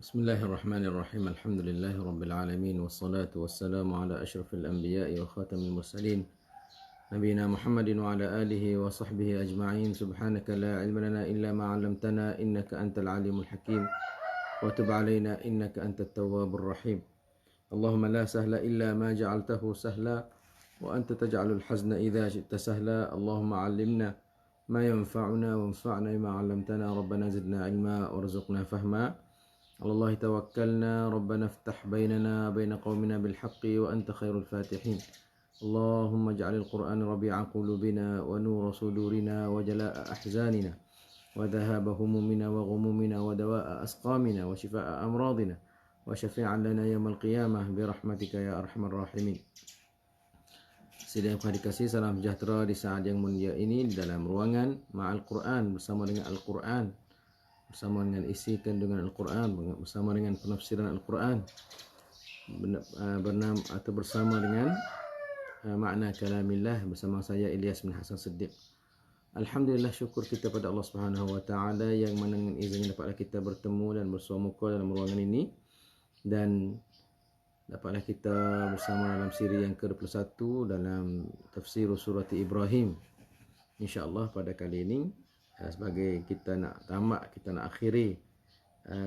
Bismillahirrahmanirrahim. Alhamdulillahi rabbil alamin wassalatu wassalamu ala asyrafil anbiya'i wa khatamil mursalin nabiyina Muhammadin wa ala alihi wa sahbihi ajma'in. Subhanaka la ilma lana illa ma 'allamtana innaka antal alimul hakim wa tub 'alaina innaka antat tawwabur rahim. Allahumma la sahla illa ma ja'altahu sahla wa anta taj'alul hazna idza syi'ta sahla. Allahumma 'allimna ma yanfa'una wanfa'na bima 'allamtana. Rabbana zidna 'ilma warzuqna fahma. على الله توكلنا ربنا افتح بيننا وبين قومنا بالحق وأنت خير الفاتحين. اللهم اجعل القرآن ربيع قلوبنا ونور صدورنا وجلاء أحزاننا وذهاب همومنا وغمومنا ودواء أسقامنا وشفاء أمراضنا وشفيعا لنا يوم القيامة برحمتك يا أرحم الراحمين. Sidang yang dikasihi, salam sejahtera di saat yang mulia ini di dalam ruangan Ma'al Quran bersama dengan Al-Quran, bersama dengan isi kandungan Al-Quran, bersama dengan penafsiran Al-Quran, bernama atau bersama dengan makna kalamillah bersama saya Ilyas bin Hasan Siddiq. Alhamdulillah, syukur kita pada Allah Subhanahu wa taala yang mana dengan izinnya dapatlah kita bertemu dan bersua muka dalam ruangan ini, dan dapatlah kita bersama dalam siri yang ke-21 dalam tafsir surat Ibrahim. Insya-Allah pada kali ini sebagai kita nak tamat, kita nak akhiri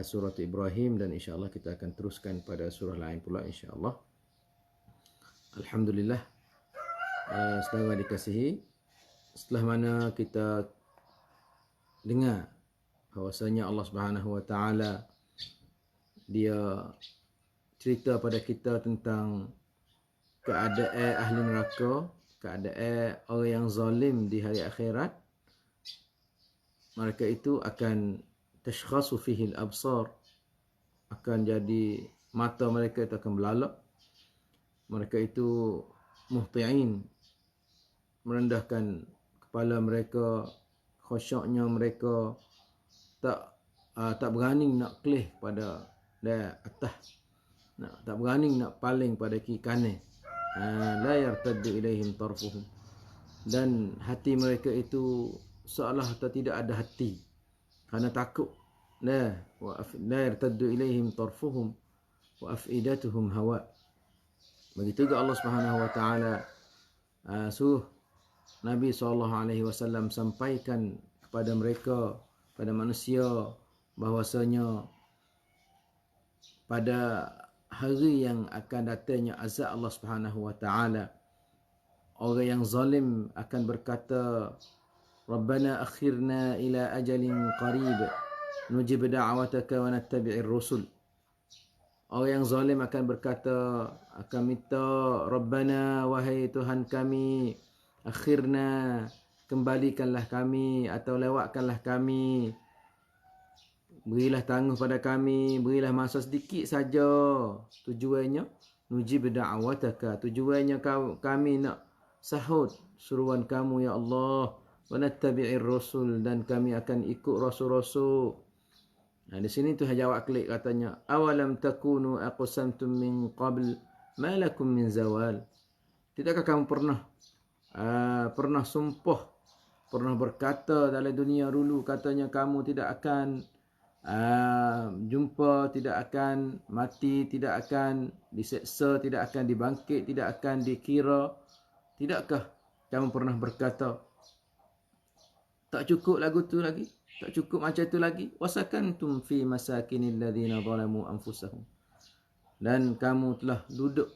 surat Ibrahim, dan insya-Allah kita akan teruskan pada surah lain pula insya-Allah. Alhamdulillah, saudara dikasihi, setelah mana kita dengar bahwasanya Allah Subhanahu wa taala dia cerita pada kita tentang keadaan ahli neraka, keadaan orang yang zalim di hari akhirat, mereka itu akan tashkhasu fihi al-absar, akan jadi mata mereka itu akan belalak, mereka itu muhti'in, merendahkan kepala mereka, khusyuknya mereka tak berani nak kelih pada atas, tak berani nak paling pada kiri kanan. La yartaddu ilaihim tarfuhum, dan hati mereka itu seolah atau tidak ada hati kerana takut. La yartaddu ilaihim tarfuhum wa afidatuhum hawa. Begitu juga Allah Subhanahu wa taala suruh Nabi SAW sampaikan kepada mereka, pada manusia, bahwasanya pada hari yang akan datangnya azab Allah Subhanahu wa taala, orang yang zalim akan berkata, Rabbana akhirna ila ajalin qarib nujib da'wataka wa nattabi'ir rusul. Orang yang zalim akan berkata, akan minta, Rabbana, wahai Tuhan kami, akhirna, kembalikanlah kami atau lewatkanlah kami, berilah tangguh pada kami, berilah masa sedikit saja. Tujuannya nujib da'wataka, tujuannya kami nak sahut seruan kamu ya Allah, wa nattabi'ir rusul, dan kami akan ikut rasul-rasul. Nah, di sini tu jawab klik katanya, awalam takunu aqsamtum min qabl ma lakum min zawal. Tidakkah kamu pernah sumpah, pernah berkata dalam dunia dulu, katanya kamu tidak akan jumpa, tidak akan mati, tidak akan diseksa, tidak akan dibangkit, tidak akan dikira. Tidakkah kamu pernah berkata? Tak cukup lagu tu lagi, tak cukup macam tu lagi. Wasakantum fi masakinil ladzina zalamu anfusahum, dan kamu telah duduk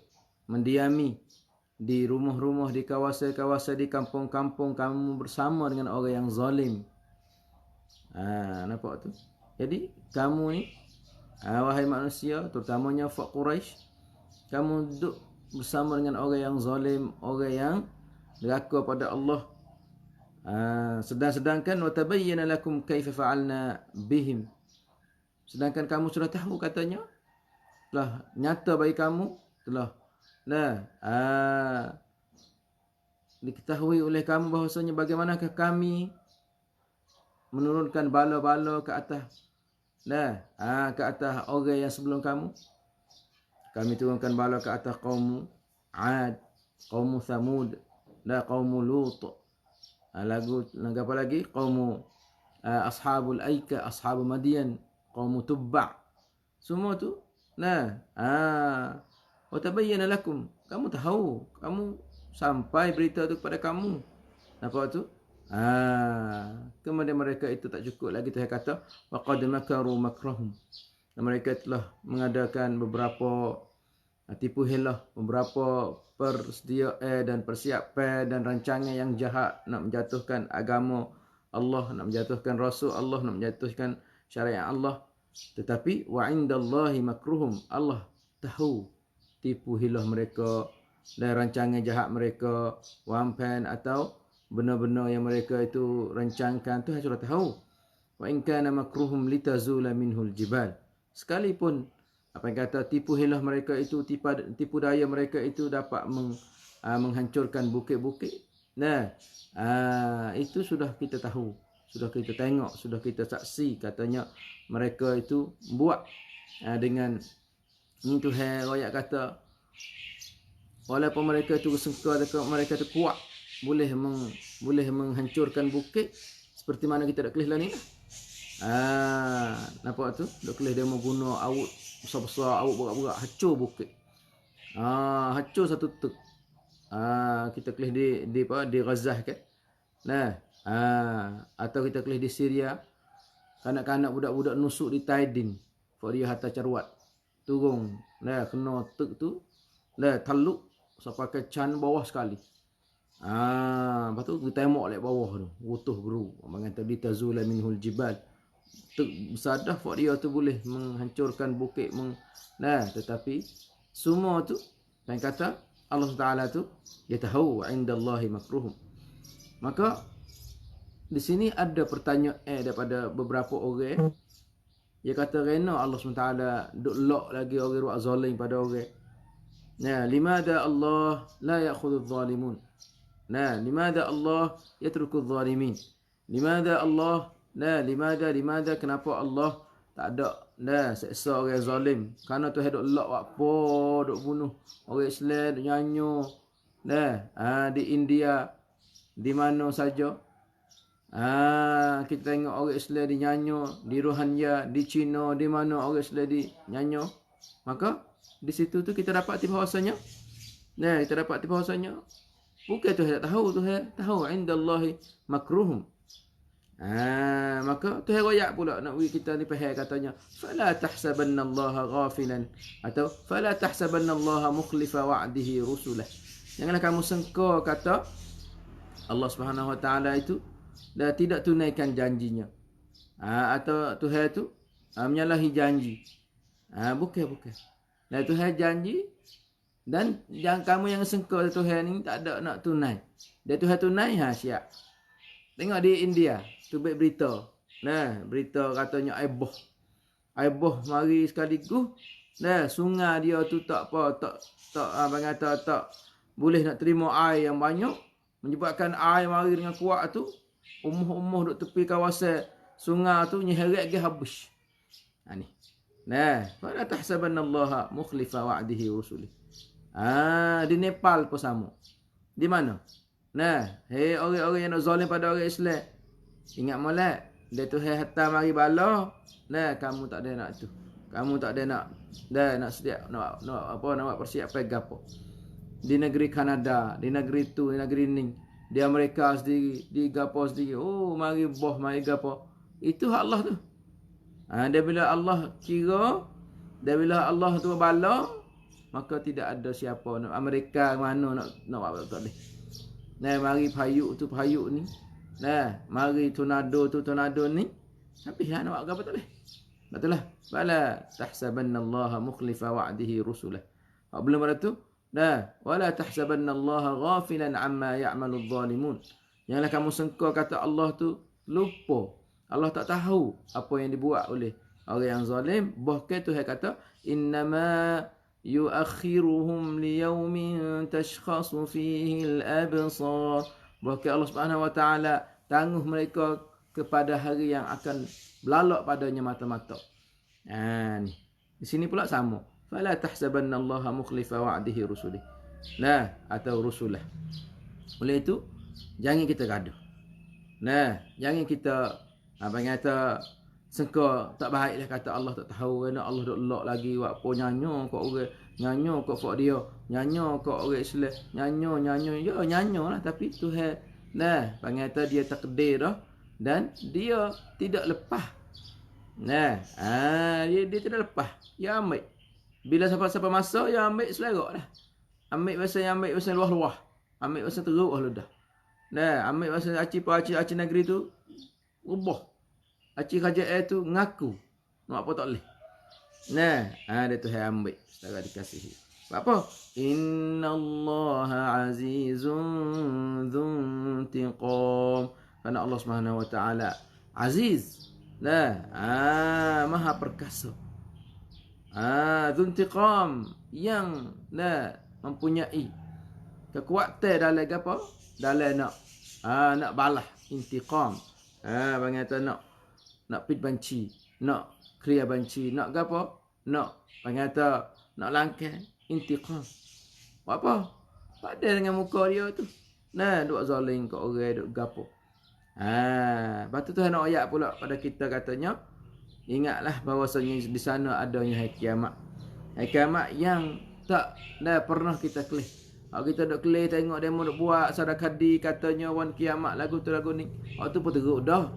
mendiami di rumah-rumah, di kawasan-kawasan, di kampung-kampung, kamu bersama dengan orang yang zalim. Nampak tu? Jadi kamu ni, wahai manusia, terutamanya Faq Quraisy, kamu duduk bersama dengan orang yang zalim, orang yang deraka pada Allah. Sedangkan watabayyana lakum kaifa fa'alna bihim, sedangkan kamu sudah tahu, katanya telah nyata bagi kamu, telah diketahui oleh kamu bahwasanya bagaimanakah kami menurunkan bala-bala ke atas ke atas orang yang sebelum kamu. Kami turunkan bala ke atas kaum Ad, kaum Thamud, kaum Lut, lagu apa lagi, kaum Ashabul Aika, Ashabul Madian, kaum Tubba', Semua tu. Nah, wa tabayyana lakum. Kamu tahu, kamu sampai berita tu kepada kamu. Nampak tu? Kemudian mereka itu tak cukup lagi, Tuhan kata wa qad makaru makrahum. Mereka telah mengadakan beberapa tipu helah, beberapa persediaan dan persiapan dan rancangan yang jahat nak menjatuhkan agama Allah, nak menjatuhkan Rasul Allah, nak menjatuhkan syariat Allah. Tetapi wa indallahi makruhum. Allah tahu tipu hilah mereka dan rancangan jahat mereka, wampan atau benar-benar yang mereka itu rancangkan, Tuhan sudah tahu. Wa in kana makruhum litazula minhul jibal. Sekalipun apa yang kata tipu hilah mereka itu, tipu daya mereka itu dapat menghancurkan bukit-bukit. Nah, itu sudah kita tahu, sudah kita tengok, sudah kita saksi, katanya mereka itu buat dengan ini. Tuhan ayat kata walaupun mereka itu sengkar, mereka itu kuat, boleh menghancurkan bukit seperti mana kita dak kelih lah ni. Nampak tu, dak kelih dia mau guna awut besar-besar, awut berat-berat, hancur bukit. Hancur satu tuk. Kita kelih di Gaza kan. Nah, atau kita kelih di Syria, kanak-kanak budak-budak nusuk di Taidin, for dia hantar caruat turun, nah kena tuk tu, nah taluk sampai ke can bawah sekali. Lepas tu kita tembak lek bawah tu, utuh guru. Abang kata ditazula minhul jibal. Tuk bersadah for dia tu boleh menghancurkan bukit, nah tetapi semua tu yang kata Allah Taala tu dia tahu indallahi makruhum. Maka di sini ada pertanyaan daripada beberapa orang. Dia kata rena Allah SWT duk lock lagi orang buat zalim pada orang. Nah, limada Allah la ya'khudhu adh-dhalimun. Nah, limada Allah yatruku adh-dhalimin. Limada Allah, limada kenapa Allah tak ada seksa orang zalim? Kerana Tuhan duk lock apa, duk bunuh orang Islam, duk nyanyo. Di India, di mana saja. Kita tengok orang Islam di nyanyo, di Rohingya, di China, di mana orang Islam di nyanyo. Maka di situ tu kita dapat bahawasanya, kita dapat bahawasanya bukan Tuhan tak tahu, Tuhan tahu indallahi makruhum. Maka Tuhan royak pula nak bagi kita ni faham, katanya fala tahsabannallaha ghafilan, atau fala tahsabannallaha mukhlifa wa'dihi rusulah. Janganlah kamu sangka kata Allah Subhanahu Wa Taala itu dah tidak tunaikan janjinya, atau Tuhan itu menyalahi janji. Bukan. Dan Tuhan janji, dan jangan kamu yang sangka Tuhan ni tak ada nak tunai. Dia Tuhan tunai, siap. Tengok di India, tu baik berita. Berita katanya Aiboh mari sekaligus. Sungai dia tu tak abang kata tak boleh nak terima air yang banyak, menyebabkan air mari dengan kuat tu. Umuh duk tepi kawasan sungai tu nyeheret ke habis. Ni. Fala tahsabannallaha mukhlifa wa'dihi rusuli. Di Nepal pun sama. Di mana? Orang-orang yang nak zalim pada orang Islam, ingat molek, dia tu hantar mari bala. Kamu tak ada nak tu. Kamu tak ada nak sedia nak buat persiapan gapo. Di negeri Kanada, di negeri tu, di negeri ni, di Amerika sendiri, di gapo sendiri. Mari mari gapo. Itu hak Allah tu. Dia bila Allah kira, dia bila Allah tu bala, maka tidak ada siapa nak Amerika mana nak buat tak boleh. Mari payuk ni. Mari tornado ni. Tapi nak buat apa tak boleh. Betul lah. Bala tahsabannallaha mukhlifa wa'dihi rusulah. Belum ada tu. Wala tahsabannallaha ghafilan amma ya'malu adh-dhalimun. Janganlah kamu sangka kata Allah tu lupa. Allah tak tahu apa yang dibuat oleh orang yang zalim. Bahkan Tuhan kata innama yuakhiruhum liyaumin tashkhasu fihi al-absar. Bahkan Allah Subhanahu Wa Taala tangguh mereka kepada hari yang akan belalak padanya mata-mata. Ni. Di sini pula sama. Fala tahsabannallaha mukhlifa wa'dihi rusulih. Atau rusulah. Oleh itu, jangan kita gaduh. Jangan kita Sengka tak baik dah kata Allah tak tahu kena Allah dok lock lagi buat apa nyanyo kok orang nyanyo kok fak dia nyanyo kok orang Islam nyanyo ya nyanyo lah tapi Tuhan nah panggil dia takdir dah dan dia tidak lepas nah dia tidak lepas dia ambil bila siapa-siapa masuk dia ambil selerak dah ambil bahasa luah-luah ambil bahasa teruk lah dah nah ambil bahasa aci negeri tu ubah Aci kerajaan tu ngaku. Nak apa tak boleh. Nah, dia tu yang ambil. Setara dikasihi. Sebab apa? Inna Allah azizun dhuntiqam. Kerana Allah SWT aziz. Nah, maha perkasa. Dhuntiqam. Yang mempunyai kekuatan dalam apa? Dalam nak balas. Intiqam. Panggil tu nak pit banci, nak kriya banci, nak gapo? Nak panggata, nak langkai, intiqam. Buat apa? Pada dengan muka dia tu. Nah, duk zalim kat orang, duk gapo. Lepas tu nak ayat pula pada kita katanya, ingatlah bahawasanya di sana adanya hari kiamat. Hari kiamat yang tak pernah kita kelih. Kalau kita duk kelih tengok demo duk buat sadakadi katanya wan kiamat lagu tu lagu ni. Waktu pun teruk dah.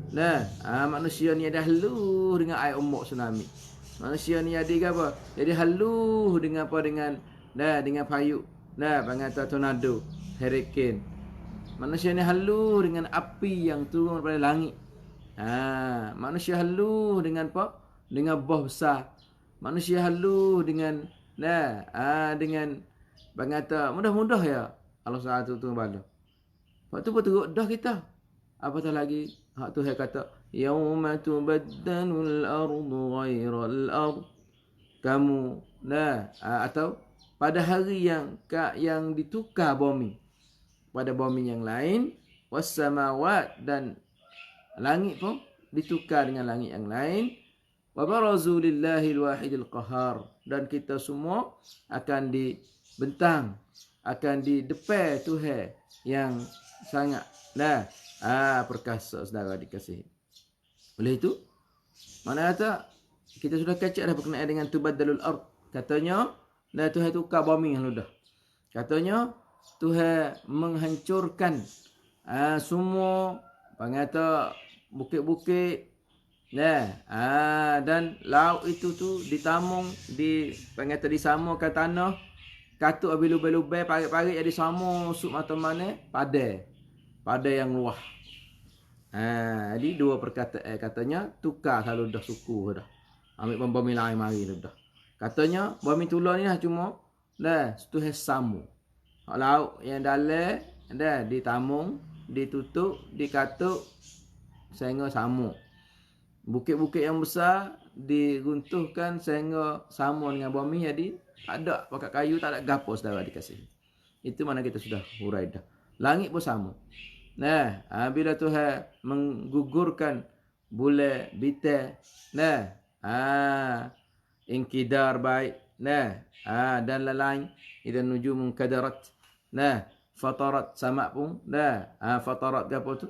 Nah, manusia ni ada halu dengan air umuk tsunami. Manusia ni ada apa? Jadi halu dengan apa dengan payung. Nah, panggil tornado, hurricane. Manusia ni halu dengan api yang turun daripada langit. Manusia halu dengan apa? Dengan bah besar. Manusia halu dengan dengan panggil mudah-mudah ya. Allah SWT tu bala. Waktu pun teruk dah kita. Apatah lagi hak Tuhan kata yauma tubaddalul ardu ghairal ard kamu atau pada hari yang ditukar bumi pada bumi yang lain wassamawat dan langit pun ditukar dengan langit yang lain wa barazu lillahil wahidil qahar dan kita semua akan dibentang akan di depan Tuhan yang sangat perkasa saudara dikasihi. Oleh itu, mana kata kita sudah kacak dah berkenaan dengan tubaddalul ard. Katanya, Tuhan tukar bumi yang dah. Katanya, Tuhan menghancurkan semua pangata bukit-bukit dan laut itu tu ditamung di pangata disamakan tanah. Katuk habis lubai-lubai parit-parit jadi sama suk mata mana pada yang luah. Jadi dua perkataan katanya tukar kalau dah suku dah. Ambil bumi lain mari dah. Katanya bumi tular ni dah cuma Tuhan samu. Hak laut yang dalam ditamung, ditutup, dikatuk sehingga samu. Bukit-bukit yang besar diruntuhkan sehingga sama dengan bumi jadi tak ada pakai kayu, tak ada gapo saudara dikasihi. Itu mana kita sudah hurai dah. Langit pun sama. Bila Tuhan menggugurkan bulan bintang, inkidar baik, dan lain-lain, idan nujum kadarat, fatarat sama pun, fatarat apa tu?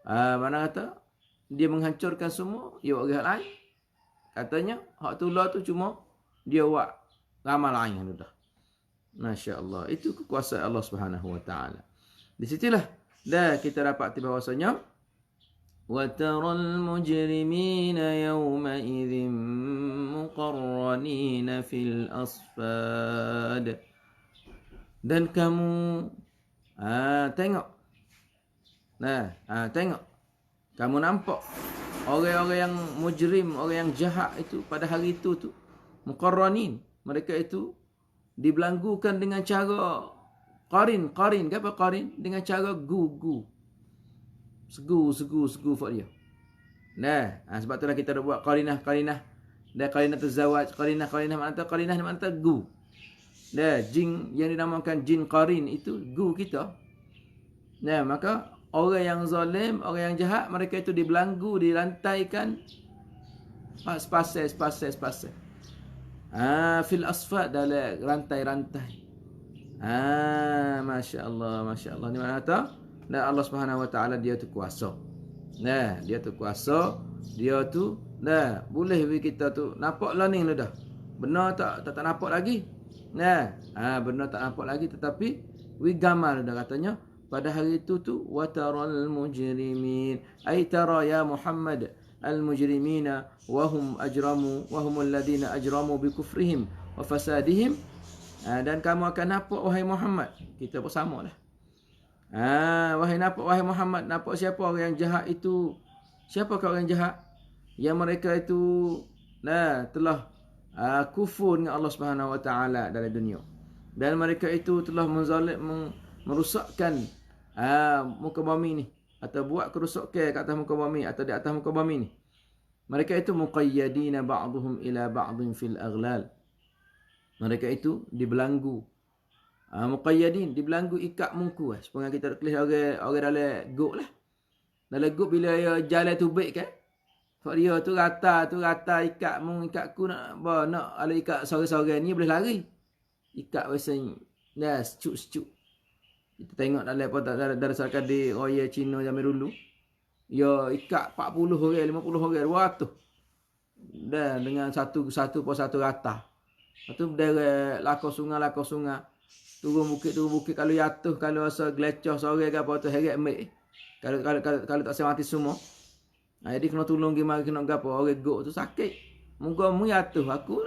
Mana kata dia menghancurkan semua, dia buat lain. Katanya hak tular tu cuma dia buat ramal lain dah. Masya-Allah, itu kekuasaan Allah Subhanahu wa taala. Di situlah kita dapat bahwasanya wa taral mujrimina yawma idzin muqarranina fil asfad. Dan kamu tengok. Tengok. Kamu nampak orang-orang yang mujrim, orang yang jahat itu pada hari itu tu muqarranin, mereka itu dibelanggukan dengan cara qarin, apa qarin? Dengan cara gu. Segu for dia. Sebab itulah kita dah buat qarinah. Dan qarinah tazawaj, qarinah mana gu. Jin yang dinamakan jin qarin itu gu kita. Maka orang yang zalim, orang yang jahat, mereka itu dibelanggu, dirantaikan spasai. Fil asfad, dalam rantai-rantai. Masya Allah. Ni mana kata? Allah Subhanahu wa taala dia tu kuasa. Dia tu kuasa dia tu nah boleh kita tu nampak lah ni dah. Benar tak nampak lagi. Nah, benar tak nampak lagi tetapi wi gamal dah katanya pada hari itu tu wataral mujrimin ay tara ya Muhammad al mujrimina wa hum ajramu wa humul ladina ajramu bi kufrihim wa fasadihim. Dan kamu akan nampak wahai Muhammad, kita bersama lah. Wahai Muhammad, nampak siapa orang yang jahat itu? Siapakah orang jahat? Yang mereka itu telah kufur dengan Allah Subhanahu Wa Taala dalam dunia. Dan mereka itu telah merusakkan muka bumi ni, atau buat kerosakan ke atas muka bumi atau di atas muka bumi ni. Mereka itu muqayyadina ba'dhum ila ba'dhin fil aghlal. Mereka itu dibelanggu. Muqayyadin, dibelanggu ikat mungku. Supaya kita tulis orang dalam guk lah. Dalam guk bila dia jalan tubik kan. Sebab dia tu rata ikat ku nak ala ikat sore-sore ni boleh lari. Ikat biasanya. Dah secuk-secuk. Kita tengok dalam sarkas di Royal Cina zaman dulu. Ya ikat 40 orang, 50 orang, 200. Dan dengan satu rata. Lepas tu berderet lakau sungai. Turun bukit kalau jatuh, kalau rasa gelecah sore ke apa tu heret ambil. Kalau tak mati semua. Jadi kena tolong gimana kena gapo orang gok tu sakit. Muka mu jatuh. Aku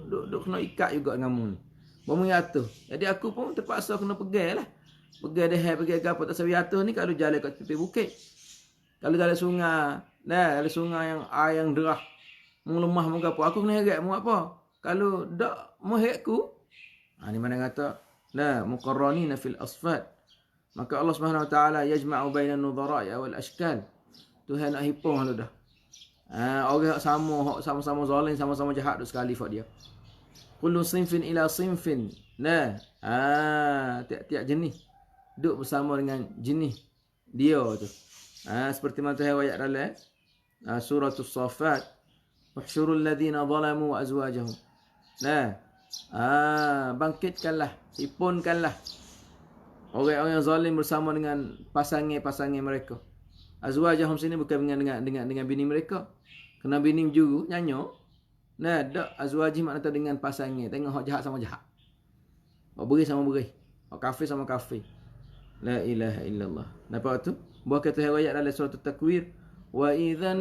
duk kena ikat juga dengan mu ni. Mu jatuh. Jadi aku pun terpaksa kena pegang lah. Pegang gapo tak sampai jatuh ni kalau jalan kat tepi bukit. Kalau jalan sungai, ada sungai yang air yang derah. Mu lemah mu gapo, aku kena heret mu apa? Kalau dak mu heretku. Ni mana kata muqarranina fil asfad. Maka Allah Subhanahu Wa Taala yajma'u bainan nudhara'i wal ashkal. Tuhan nak hipung lu dah. Orang sama-sama zalim, sama-sama jahat tu sekali fak dia. Kullu sinfin ila sinfin. Tiap-tiap jenis duduk bersama dengan jenis dia tu. Seperti mana Tuhan ayat dalam surah As-Saffat. Uhsyurul ladzina zalamu wa azwajahum. Bangkitkanlah, hipunkanlah orang-orang yang zalim bersama dengan pasangan-pasangan mereka. Azwajahum sini bukan dengan bini mereka. Kena bini juru nyanyo. Dak azwajih maknanya dengan pasangan. Tengok hak jahat sama jahat. Hak beri sama beri. Hak kafir sama kafir. La ilaha illallah. Nampak tu? Buah kata ayat dalam surah At-Takwir, wa idzan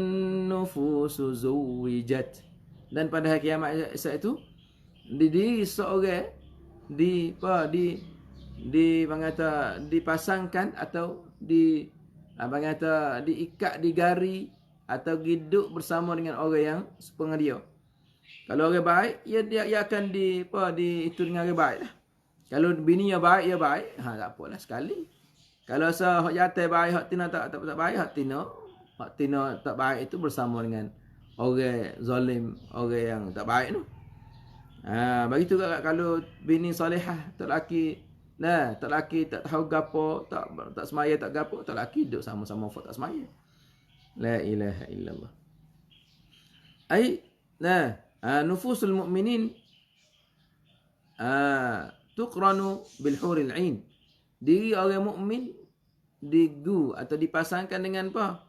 nufusu zuwijat. Dan pada hari kiamat saat itu di seorang dipasangkan atau diikat di gari atau hidup bersama dengan orang yang sepengal dia. Kalau orang baik, dia akan itu dengan orang baik lah. Kalau bini yang baik, tak apalah sekali. Kalau hak jatuh baik, hak tina tak baik, hak tina tak baik itu bersama dengan orang zalim, orang yang tak baik tu. Bagi tu kalau bini solehah, tak laki tak tahu gapo, tak semaya tak gapo, tak laki duduk sama-sama tak semaya. La ilaha illallah. Nufusul mu'minin tuqranu bil huril 'ain. Diri orang mukmin digu atau dipasangkan dengan apa?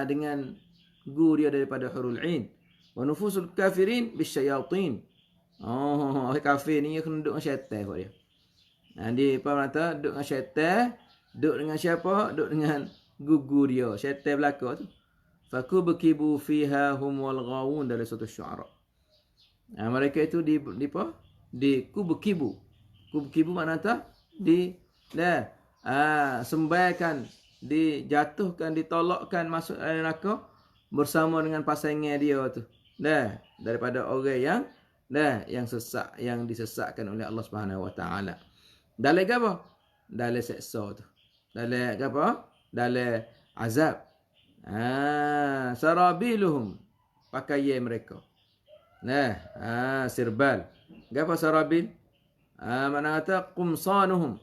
Dengan gu dia daripada hurul 'ain. Wa nufusul kafirin bisyayatin. Orang kafir ni dia kena duduk dengan syaitan kot dia. Dia kata duduk dengan syaitan, duduk dengan siapa? Duduk dengan gugu dia, syaitan belaka tu. Fakubukibu fiha hum wal ghawun dalam satu syu'ara. Mereka itu di kubukibu. Kubukibu makna sembaikan, dijatuhkan, ditolakkan masuk dalam neraka bersama dengan pasangan dia tu. Daripada orang yang sesak, yang disesatkan oleh Allah Subhanahu Wa Taala. Dalam apa? Dalam seksa tu. Dalam apa? Dalam azab. Sarabiluhum, pakaian mereka. Sirbal. Apa sarabil? Mana kata qumsanuhum,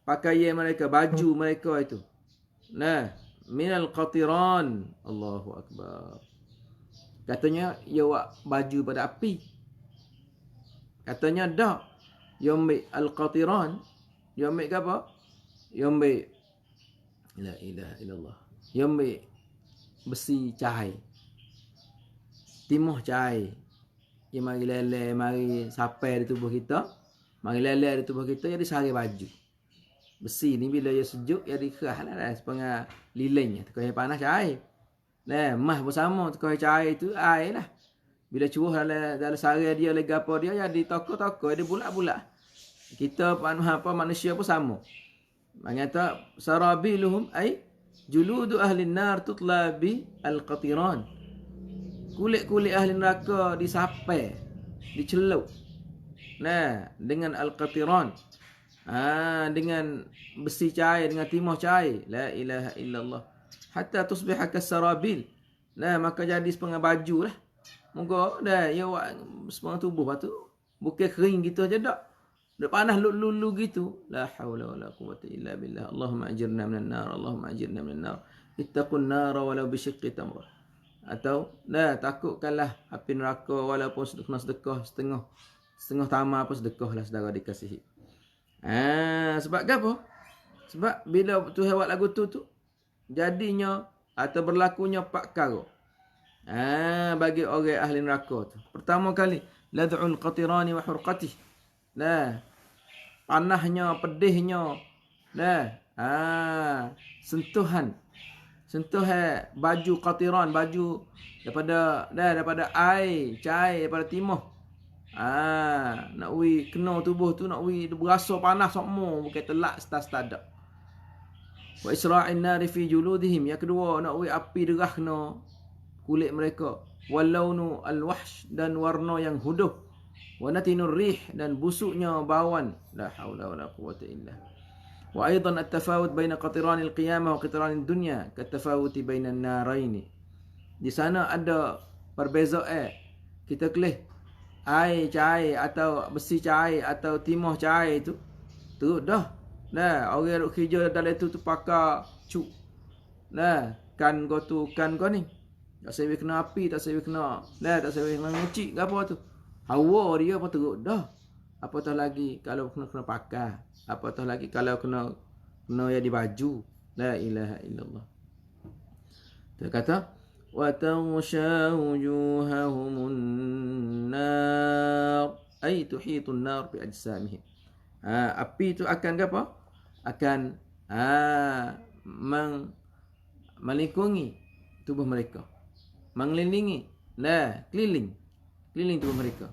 pakaian mereka, baju mereka itu. Minal qatiran. Allahu akbar. Katanya dia buat baju pada api. Katanya dah. Dia ambil al-qatiran. Dia ambil apa? Dia ambil La ilaha illallah. Yang besi cahai. Timuh cahai. Yang mari lele, mari sampai di tubuh kita. Mari lele di tubuh kita jadi sari baju. Besi ni bila dia sejuk jadi kerah lah sepengah lilin. Tekoi panas cahai. Nah, mah bersama tekoi cahai tu air lah. Bila curuh dalam sari dia lagi apa dia jadi toko-toko dia bulat-bulat. Kita apa manusia pun sama. Mengata sarabiluhum ay juludu ahli nar tutla bi al-qatiran. Kulit-kulit ahli neraka disapai, dicelup. Nah, dengan al-qatiran. Dengan besi cair, dengan timah cair. La ilaha illallah. Hatta tusbiha kas-sarabil. Nah, maka jadi sepengah baju lah. Moga dah ya sepengah tubuh tu bukan kering gitu aja dak. Dah panas lulu gitu. La haula wala quwwata illa billah. Allahumma ajirna minan nar. Allahumma ajirna minan nar. Ittaqun nar walau bisyiqqi tamrah. Atau takutkanlah api neraka walaupun kena sedekah setengah tamar apa sedekah lah saudara dikasihi. Sebab apa? Sebab bila Tuhan buat lagu tu jadinya atau berlakunya 4 perkara. Bagi orang ahli neraka tu. Pertama kali lad'ul qatirani wa hurqatih. Panahnya, pedihnya. Sentuhan baju qatiran, baju daripada air, cair daripada timah. Nak kena tubuh tu, nak berasa panas semua, bukan telak setas-setas. Wa isra'in nari fi juludihim. Yang kedua, nak api derah kena kulit mereka. Walaunu al-wahsh, dan warna yang huduh. Wa natinur rih, dan busuknya bauan. La haula wala quwwata illa. Wa aidan at-tafawut baina qatiranil qiyamah wa qatiranid dunya kat-tafawuti bainan naraini. Di sana ada perbezaan. Kita kelih air cair atau besi cair atau timah cair tu dah. Orang duk kerja dalam tu pakai cuk. Kan kau ni. Tak sewi kena api, tak sewi kena. Tak sewi kena ngucik ke apa tu. Hawa dia apa teruk dah. Apatah lagi kalau kena pakai. Apatah lagi kalau kena jadi baju. La ilaha illallah. Dia kata wa taghsha wujuhahumun nar ay tuhitun nar bi ajsamihim. Api itu akan apa? Akan melingkungi tubuh mereka. Mengelilingi. Keliling tubuh mereka.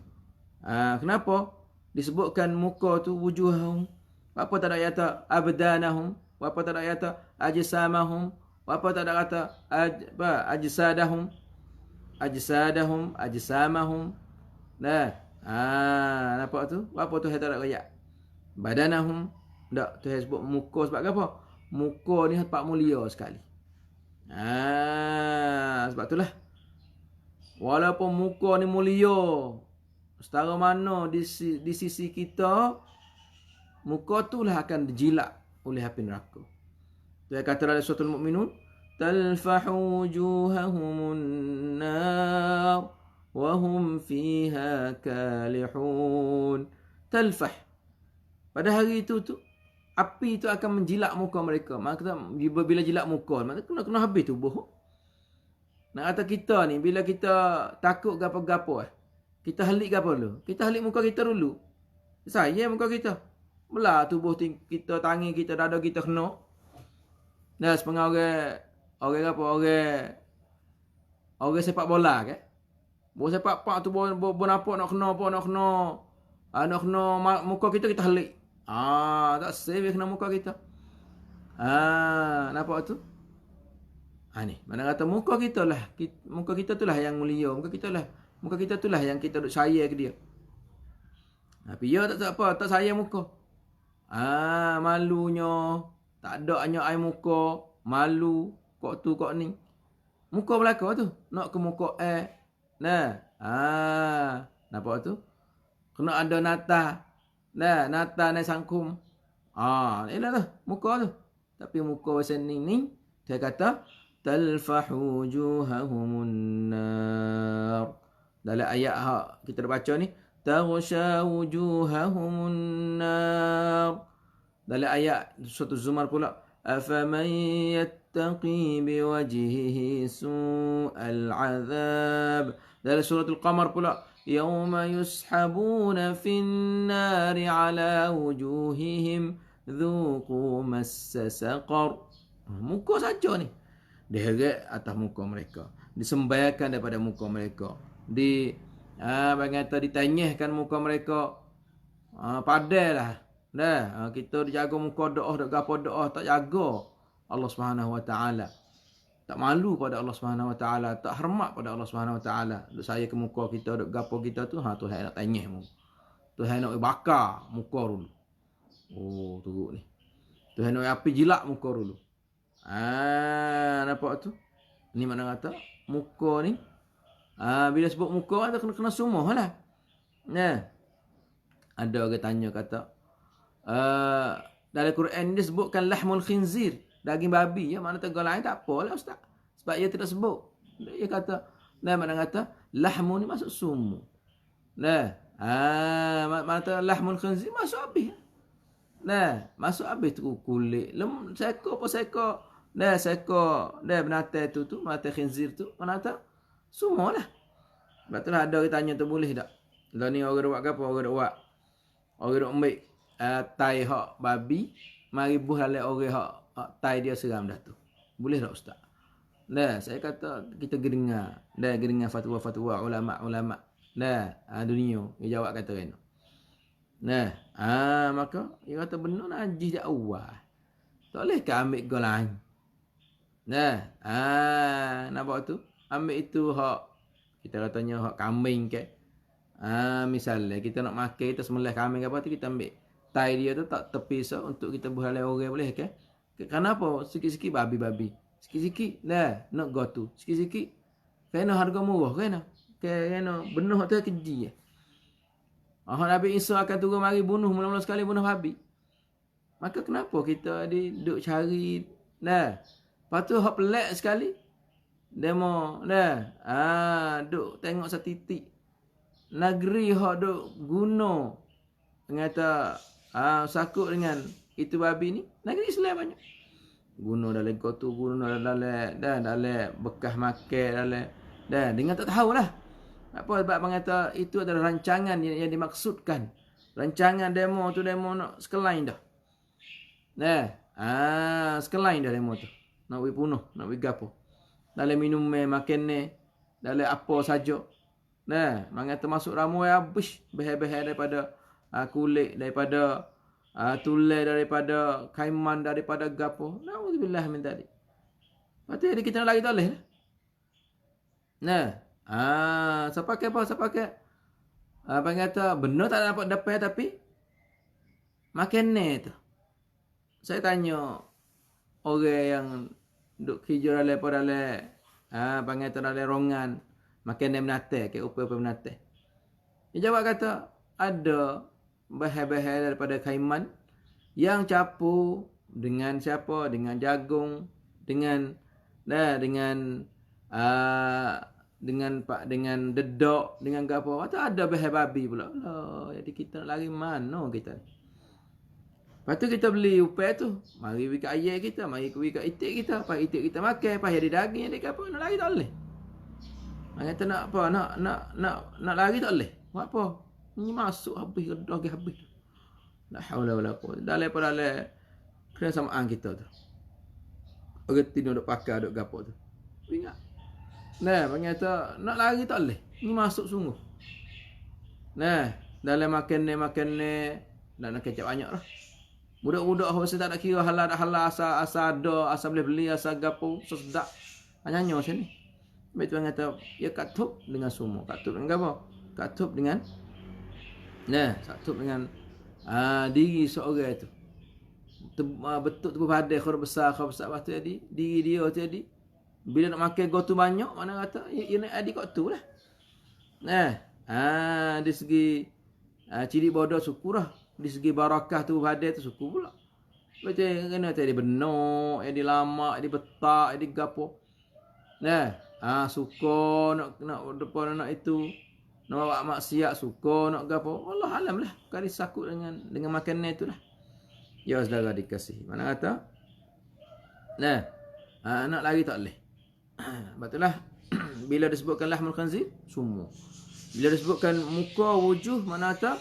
Kenapa disebutkan muka tu wujuhahum? Apa tak ada kata abdanahum? Apa tak ada kata ajsamahum? Apa tak ada kata ajsadahum? Ajsamahum. Nampak tu? Apa tu tak ada kaya? Badanahum. Tak, tu sebut muka sebab apa? Muka ni tempat mulia sekali. Sebab itulah. Walaupun muka ni mulia, setara mana di sisi kita, muka tu lah akan dijilat oleh api neraka. Dia kata dalam surah Al-Mu'minun, talfahu wujuhahumun nar wa hum fiha kalihun. Talfah. Pada hari itu api itu akan menjilat muka mereka. Maka bila jilat muka, maka kena habis tubuh. Nak kata kita ni bila kita takut gapo-gapo kita halik gapo dulu? Kita halik muka kita dulu. Saya muka kita. Belah tubuh kita, tangan kita, dada kita kena. Sepengah orang sepak bola ke? Bo sepak pak tu bo nampak nak kena muka kita halik. Tak save kena muka kita. Nampak tu? Ni, mana kata muka kita tu lah yang mulia, muka kita tu lah yang kita duk sayang ke dia. Tapi dia tak apa, tak sayang muka. Malunya, tak ada hanya air muka, malu, kok tu kok ni. Muka belaka tu, nak ke muka nampak tu? Kena ada nata. Nata ni sangkum. Ialah tu, muka tu. Tapi muka macam ni, dia kata talfahu wujuhahumun nar. Dalam ayat kita dah baca ni, taghsha wujuhahumun nar. Dalam ayat surah Zumar pula, أفمن يتقي بوجهه سوء العذاب. Dalam surah Al-Qamar pula, يوم يسحبون في النار على وجوههم ذوقوا مس سقر. Muka saja ni diheret atas muka mereka, disembayarkan daripada muka mereka, ditanyihkan muka mereka. Padahlah dah kita dijaga muka doa dak gapo doa tak jaga Allah Subhanahu Wa Taala, tak malu pada Allah Subhanahu Wa Taala, tak hormat pada Allah Subhanahu Wa Taala. Duk saya ke muka kita dak gapo kita tu, Tuhan nak tanyih mu, Tuhan nak bakar muka dulu. Oh teruk ni, Tuhan nak api jilak muka dulu. Nampak tu? Ni mana kata muka ni, bila sebut muka tu kena semua lah. Nah, ada orang tanya kata, dalam Quran dia sebutkan lahmul khinzir, daging babi. Ya, mana tegak lain tak apalah ustaz, sebab dia tidak sebut. Dia kata, nah mana kata lahmu ni masuk sumu. Nah, mana kata lahmul khinzir masuk habis. Nah, masuk habis tu kulit. Seko apa seko. Dah seko, dah binatang tu binatang khinzir tu, mana kata semualah. Sebab tu lah ada orang tanya tu boleh tak? Lah ni orang buat apa? Orang buat ambil tai hak babi, mari buh dalam orang hak tai dia seram dah tu. Boleh tak ustaz? Dah saya kata kita dengar fatwa-fatwa ulama-ulama. Dah dunia dia jawab kata kena. Nah, maka dia kata benar najis dak awal. Tak boleh ke ambil gol lain. Nah, nampak tu? Ambil itu hak kita katanya hak kambing ke. Misalnya kita nak makan, kita sembelih kambing apa tu, kita ambil tai dia tu tak tepi untuk kita buat halal orang boleh ke? Kenapa? Sikit-sikit babi-babi. Sikit-sikit dah nak go tu. Sikit-sikit kena harga murah kena. Kena benuh tu keji ya. Nabi Isa akan turun mari bunuh mula-mula sekali bunuh babi. Maka kenapa kita duk cari dah. Lepas tu hak pelik sekali. Demo dah. Duk tengok setitik negeri hak duk guna kata sakut dengan itu babi ni. Negeri Islam banyak. Guna dalam kotu, guna dalam bekas makan dalam dengan tak tahulah. Apa sebab mengata itu adalah rancangan yang dimaksudkan. Rancangan demo tu demo nak sekelain dah. Sekelain dah demo tu. Nak pergi punuh, nak pergi gapo. Dalam minum makan ni, dalam apa saja. Mengata masuk ramuan habis behel-behel daripada kulit, daripada tulang, daripada kaiman, daripada gapo. Nauzubillah min tadi. Patut kita nak lagi tak boleh lah. Siapa pakai apa kata benar tak dapat tapi makan ni tu. Saya tanya orang yang duk hijau dalam dalam rongan makan ni binatang ke upaya binatang. Dia jawab kata ada bahan-bahan daripada kaiman yang campur dengan siapa? Dengan jagung, dengan dedak, dengan gapo. Atau ada bahan babi pula. Jadi kita nak lari mana kita ni? Lepas tu kita beli upaya tu. Mari pergi kat ayah kita, mari pergi kat itik kita. Lepas itik kita makan, lepas ada daging, ada apa, nak lari tak boleh. Kata nak apa? Nak lari tak boleh. Buat apa? Ni masuk habis, daging habis. La haula wala quwwata. Dalam kena samaan kita tu. Orang tino duk pakai duk gapo tu. Ingat. Kata nak lari tak boleh. Ni masuk sungguh. Dalam makan ni nak kecap banyak lah. Budak-budak apa tak nak kira halal tak halal, asal ada, asal boleh beli, asal gapo, sedap. Nyanyo macam ni. Betul kata ya katup dengan semua. Katup dengan gapo? Katup dengan katup dengan diri seorang itu. Betul tu badai khur besar lepas tu jadi diri dia tu jadi bila nak makan gotu banyak mana kata ia nak adik kat tu lah. Di segi ciri bodoh syukurlah. Di segi barakah tu badai tu syukur pula. Macam kena tadi benar, dia lama, dia betak, dia gapo. Suka nak depan nak itu. Nak buat maksiat suka nak gapo. Allah alam lah. Kali sakut dengan makanan itu lah. Ya saudara dikasihi. Mana kata? Nah, nak lari tak boleh. Betullah bila disebutkan lahmul khanzir semua. Bila disebutkan muka wujuh mana tak?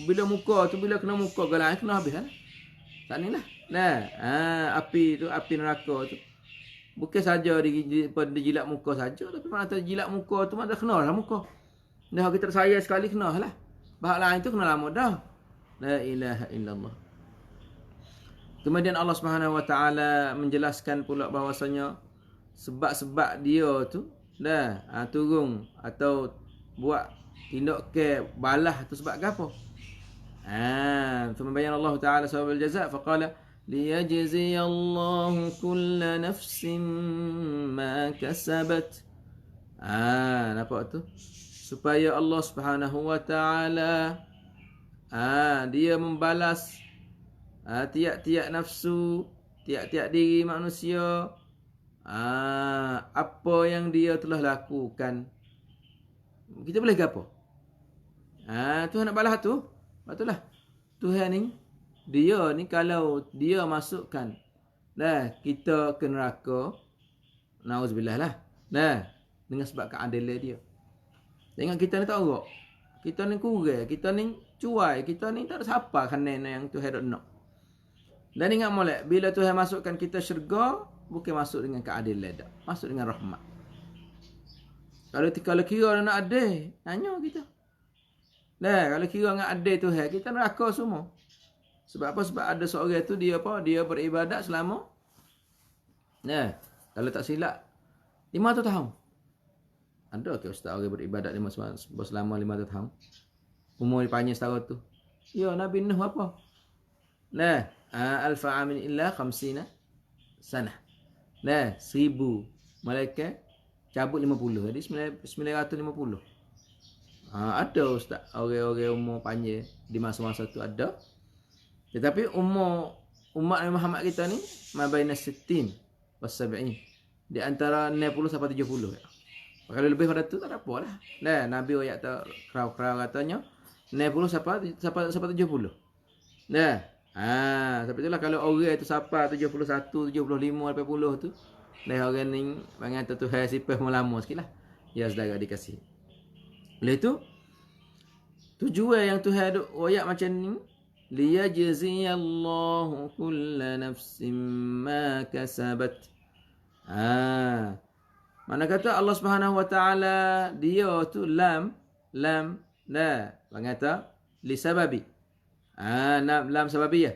Bila muka tu bila kena muka galang kena habis kan? Tak ni lah. Nah, api tu api neraka tu. Bukan saja dijilat muka saja tapi mana tak jilat muka tu mana kena lah muka. Dah kita saya sekali kena lah. Bahak lain tu kena lama dah. La ilaha illallah. Kemudian Allah Subhanahu Wa Taala menjelaskan pula bahawasanya sebab-sebab dia tu dah turun atau buat tindak ke balah tu sebab apa? Thumma bayyana Allah Taala sabab al-jazaa faqala liyajzi Allah kull nafsin ma kasabat. Nampak tu? Supaya Allah Subhanahu Wa Taala dia membalas tiap-tiap nafsu, tiap-tiap diri manusia apa yang dia telah lakukan. Kita boleh ke apa? Tuhan nak balas tu. Betul lah. Tuhan ni, dia ni kalau dia masukkan kita ke neraka, na'udzubillah lah. Dengan sebab keadilan dia. Tengok kita ni tak orok. Kita ni kurang, kita ni cuai, kita ni tak ada siapa kanan yang Tuhan nak. Dan ingat molek, bila Tuhan masukkan kita syurga, bukan masuk dengan keadilan dak, masuk dengan rahmat. Kalau kira nak adil, tanya kita. Kalau kira nak adil Tuhan, kita neraka semua. Sebab apa? Sebab ada seorang tu dia beribadat selama kalau tak silap 500 tahun. Ada ke ustaz orang beribadat selama 500 tahun? Umur dia panjang setahun tu. Ya, Nabi Nuh apa? Alfa amin illa 50 sanah. 1000 malaikat cabut 50. Jadi 950. Ada ustaz orang-orang umur panjang di masa-masa tu ada. Tetapi umur umat Nabi Muhammad kita ni mabaina 60 was 70. Di antara 60 sampai 70. Kalau lebih pada tu tak ada apalah. Nabi ayat tu kerau-kerau katanya 60 sampai 70. Sebab itulah kalau orang tu sampai 71, 75, 80 tu, orang ni bangan tu Tuhan sipah lama sikitlah. Ya saudara dikasih. Oleh tu tujuan yang Tuhan ada ayat macam ni, liyajziyallahu kulla nafsin ma kasabat. Mana kata Allah Subhanahu Wa Taala dia tu lam bangan li sababi. lam sababiyah.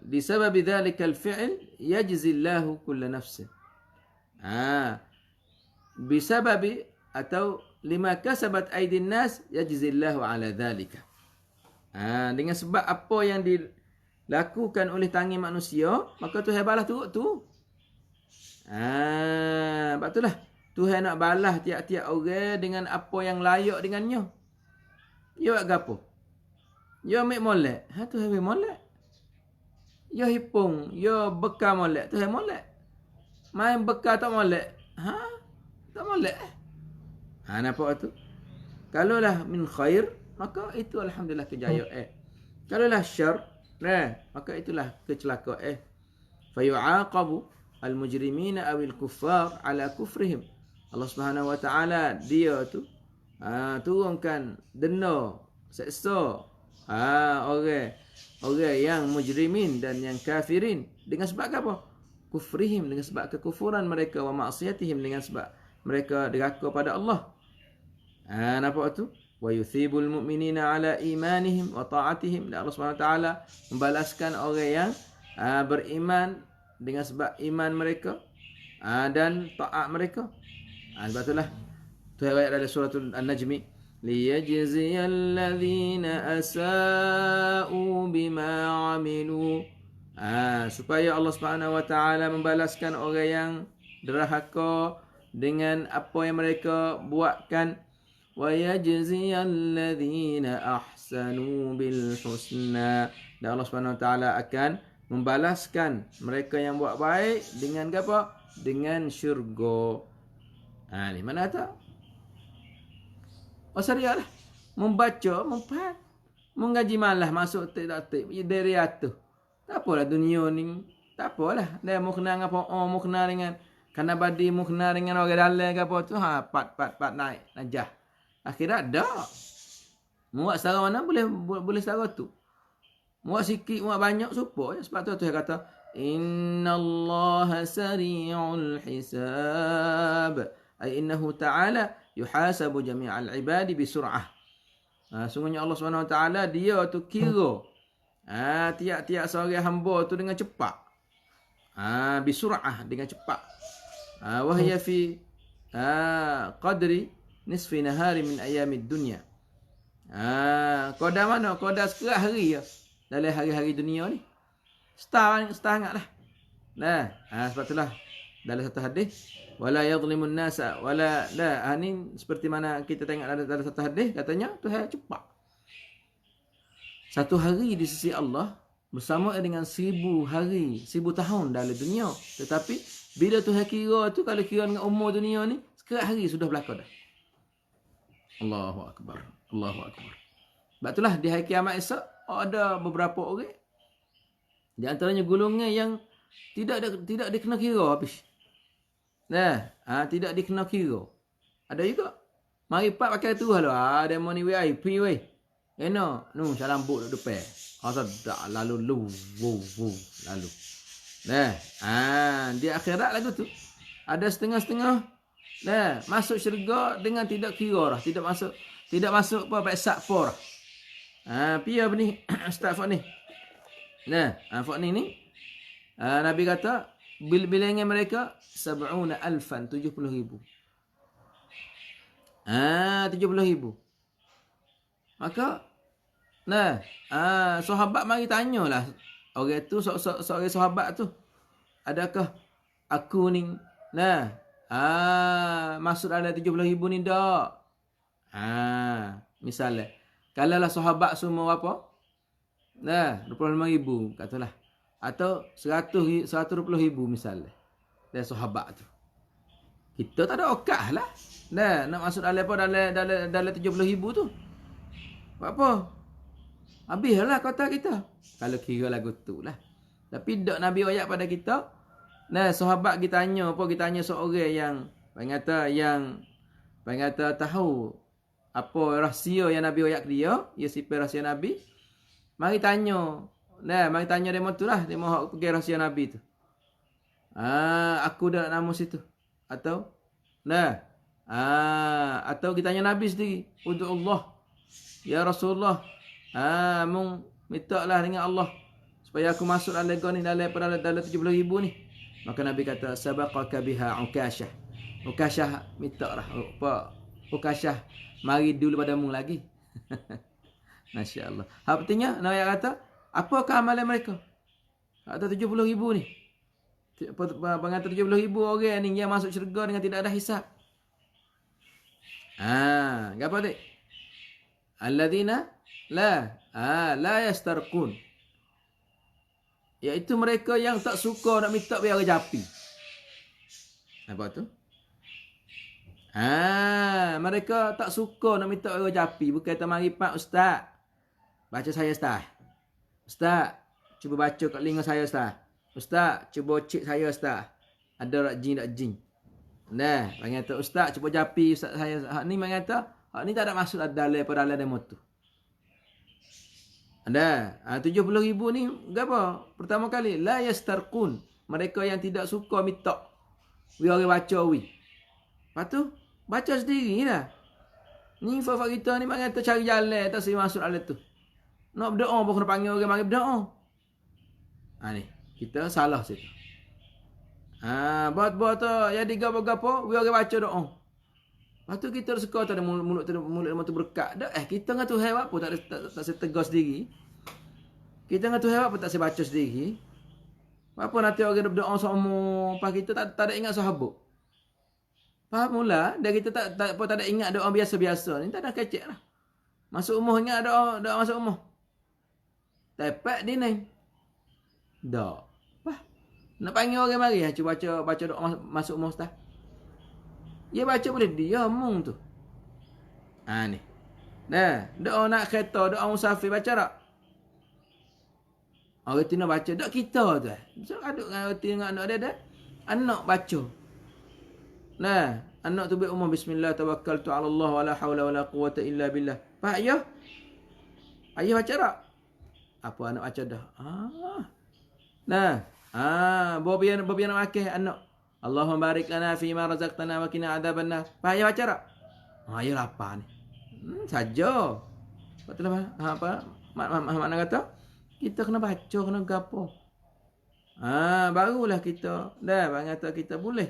Di sababi dhalika al-fi'l yajzi Allahu kulla nafsin. Bisababi atau lima kasabat aydin nas yajzi Allahu ala dhalika. Dengan sebab apa yang dilakukan oleh tangan manusia, maka Tuhan balas tu. Sebab itulah Tuhan nak balas tiap-tiap orang dengan apa yang layak dengannya. Ya buat apa? Ya ambil molek. Tuhan ambil molek. Ya hipung, ya bekal molek. Tuhan molek. Main bekal tak molek. Tak molek. Nampak tu? Kalaulah min khair, maka itu alhamdulillah kejayaan. Kalaulah syar, maka itulah kecelakaan. Fayu'aqabu al-mujrimina awil kuffar ala kufrihim. Allah Subhanahu Wa Taala dia tu turunkan denda, seksa orang yang mujrimin dan yang kafirin dengan sebab apa? Kufrihim, dengan sebab kekufuran mereka, wa ma'siyatihim, dengan sebab mereka derhaka pada Allah. Nampak tu? Wa yuthibul mu'minina ala imanihim wa ta'atihim. Dan Allah Subhanahu Wa Taala membalaskan orang yang beriman dengan sebab iman mereka dan taat mereka. Sebab itulah Tuhan ayat dalam surah An-Najmi, liyajziyal ladzina asa'u bima 'amilu. Supaya Allah Subhanahu Wa Taala membalaskan orang yang derhaka dengan apa yang mereka buatkan. Wa yajziyal ladzina ahsanu bil husna. Dan Allah Subhanahu Wa Taala akan membalaskan mereka yang buat baik dengan apa? Dengan syurga. Ni mana tak? Syariah lah. Membaca, mengaji malah masuk tak dari atas. Tak apalah dunia ni. Tak apalah. Dia mau kenal dengan po'ong, mau kenal dengan kana badi, mau kenal dengan orang dalam ke apa tu. Pat naik. Najah. Akhirat dah. Muak setara mana boleh setara tu. Muak sikit, muak banyak supaya. Sebab tu saya kata, Innallaha sari'ul hisab. Ay innahu ta'ala yuhasabu jami'al ibadi bisur'ah. Sungguhnya Allah SWT dia tu kira tiap-tiap seorang hamba tu dengan cepat. Bisur'ah, dengan cepat. Wahya fi qadri nisfi nahari min ayamid dunya. Qadar mana? Qadar sekerat hari ya. Dalam hari-hari dunia ni. Setengah lah. Sebab itulah dalam satu hadis, wala yadhlimun nasa wala la. Ni seperti mana kita tengok dalam satu hadis, katanya Tuhan cepat. Satu hari di sisi Allah bersama dengan 1000 hari, 1000 tahun dalam dunia. Tetapi bila Tuhan kira tu, kalau kira dengan umur dunia ni, sekerat hari sudah berlaku dah. Allahu Akbar. Allahu Akbar. Sebab itulah di hari kiamat esok ada beberapa orang di antaranya golongan yang tidak dikena kira habis. Tidak dikena kira. Ada juga mari pak pakai tu halah. Demo ni VIP weh. Nu salam buk duduk depan. Tak lalu lalu. Di akhirat lagu tu ada setengah-setengah masuk syurga dengan tidak kira dah. Tidak masuk apa paksa apa dah. Pia apa ni? Ustaz Fak ni. Fak ni Nabi kata bilangan mereka 70,000, 70,000. 70,000. Maka sahabat mari tanyalah orang tu, seorang sahabat tu, adakah aku ni masuk dalam 70,000 ni tak? Misalnya kalau lah sahabat semua apa? 25,000 katalah. Atau 120,000 misalnya. Dan sahabat tu. Kita tak ada okah lah. Nak masuk dalam apa? Dalam 70,000 tu. Buat apa? Habislah kota kita. Kalau kira lagu tu lah. Tapi tak Nabi ayat pada kita. Sahabat kita tanya apa? Kita tanya seorang yang pengata tahu apa rahsia yang Nabi ayat ke dia. Ya sifat rahsia Nabi. Mari tanya. Mari tanya demo tu lah. Demo hak pergi rahsia Nabi tu. Aku dah nama situ. Atau atau kita tanya Nabi sendiri. Untuk Allah. Ya Rasulullah. Mung minta lah dengan Allah. Supaya aku masuk dalam lega ni. Dalam 70,000 ni. Maka Nabi kata. Sabaqaka biha Ukashah. Ukashah minta lah. Ukashah. Mari dulu padamu lagi. Masya Allah. Artinya, Nabi kata, apakah amalan mereka? Ada 70,000 ni. Pengantar 70,000 orang ni yang masuk syurga dengan tidak ada hisab. Apa tu? Alladzina la yastarqun. Iaitu mereka yang tak suka nak minta biar japi. Apa tu? Mereka tak suka nak minta orang japi. Bukan kata mari pak ustaz. Baca saya ustaz. Ustaz, cuba baca kat linga saya ustaz. Ustaz, cuba cek saya ustaz. Ada tak jin? Panggil kata ustaz, cuba japi ustaz saya. Hak ni panggil kata, hak ni tak ada maksud dalam demo tu. Ada 70,000 ni apa? Pertama kali la yastarqun. Mereka yang tidak suka minta. Orang baca Lepas tu baca sendiri lah. Ni fafak kita ni panggil kata cari jalan tak si masuk dalam tu. Nak berdoa pun kena panggil orang mari berdoa. Ni kita salah situ. Buat tu ya digapo-gapo we orang baca doa. Lepas tu kita suka tak ada mulut tu berkat dah. Kita dengan Tuhan apa tak setegas sendiri. Kita dengan Tuhan apa tak sebaca sendiri. Apa nanti orang berdoa semua pas kita tak ada ingat sahabat. Faham mula? Dan kita tak ada ingat doa biasa-biasa. Ni tak ada kecek lah. Masuk umur ingat doa masuk umur. Tepat dia ni. Tak. Nak panggil orang mari. Cuba baca doa masuk umur ustaz. Ya baca boleh dia mung tu. Ni. Doa nak kereta, doa musafir baca tak? Orang tina baca. Tak kita tu. So, aduk dengan orang tina dengan anak dia dah. Anak baca. Nah, anak tu umur bismillah tawakkaltu ala Allah wala hawla wala quwata illa billah. Pak ayah? Ayah baca tak? Apa anak baca dah? Nah. Bawa biar nak makan anak. Allahumma barik lana fi ma razaqtana wa qina adzabannar. Pak ayah baca tak? Ayah lapar ni. Saja. Patutlah apa? Mana kata? Kita kena baca, kena gapo. Barulah kita. Dah, bang kata kita boleh.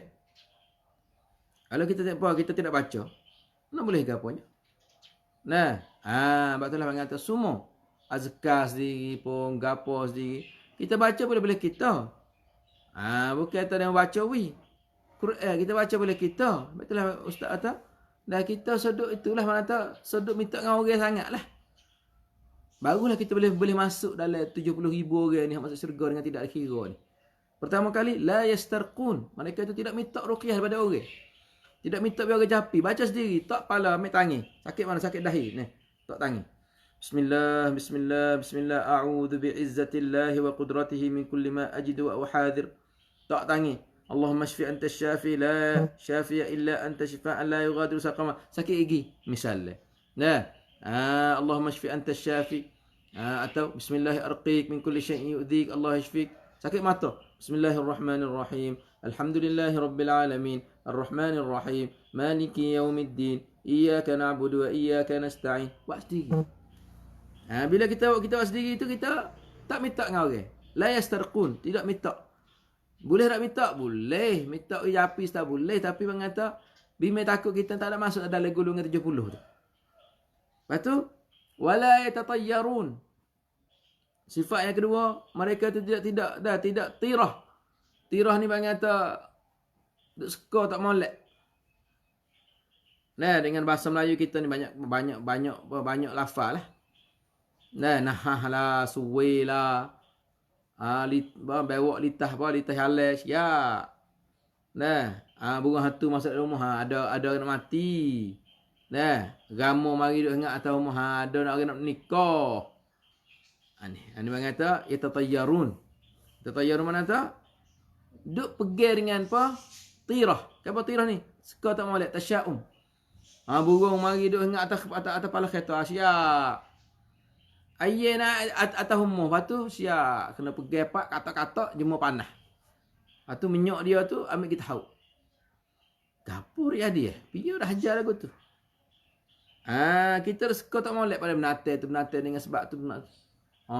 Kalau kita tidak baca, mana boleh gaponya? Nah, patutlah bang kata semua azkar sendiri pun, gapo sendiri. Kita baca boleh kita. Bukan kata yang baca Quran kita baca boleh kita. Betullah ustaz kata. Dah kita seduk itulah mana kata seduk minta dengan orang sangatlah. Barulah kita boleh masuk dalam 70,000 orang ni yang masuk syurga dengan tidak kira ni. Pertama kali, la yastarqun. Mereka itu tidak minta ruqyah daripada orang. Tidak minta biar orang japi. Baca sendiri. Tak pala, ambil tangi. Sakit mana? Sakit dahi. Ni, tak tangi. Bismillah, bismillah, bismillah. A'udhu bi'izzatillahi wa qudratihi min kulli ma ajidu wa uhadir. Tak tangi. Allahumma shfi anta syafi la syafiya illa anta shifa'an la yughadiru saqama. Sakit gigi. Misalnya. Nah. Allahumma shfi anta syafi. Atau bismillah arqiq min kulli syai'in yu'dhik Allah yashfik. Sakit mata. Bismillahirrahmanirrahim. Alhamdulillahi rabbil alamin. Arrahmanir rahim. Maliki yaumiddin. Iyyaka na'budu wa iyyaka nasta'in. Buat sendiri. Bila kita buat sendiri itu kita tak minta dengan orang. La yastarqun, tidak minta. Boleh tak minta? Boleh. Minta japis tak boleh, tapi bang kata bima takut kita tak ada masuk dalam golongan 70 tu. Lepas tu wala yatatayyarun. Sifat yang kedua, mereka itu tidak tirah. Tirah ni bang kata duk suka tak molek. Nah, dengan bahasa Melayu kita ni banyak lafaz lah. Nah lah, suwe lah. Bewak litah halal ya. Nah, burung hantu masuk dalam rumah ada nak mati. Nah, ramo mari duk ingat atas rumah ada nak orang nak nikah. Ani bang kata yatatayyarun. Yatatayyarun mana tak? Duk pergi dengan apa? Tirah. Apa tirah ni? Suka tak molek tasya'um. Burung mari duk ingat atas kepala kereta siap. Ayah nak atas rumah. Lepas tu siap. Kena pergi pak katak-katak jemur panah. Lepas tu minyak dia tu ambil kita hauk. Dapur ya dia. Dia dah hajar lagu tu. Kita suka tak molek pada menatai dengan sebab tu.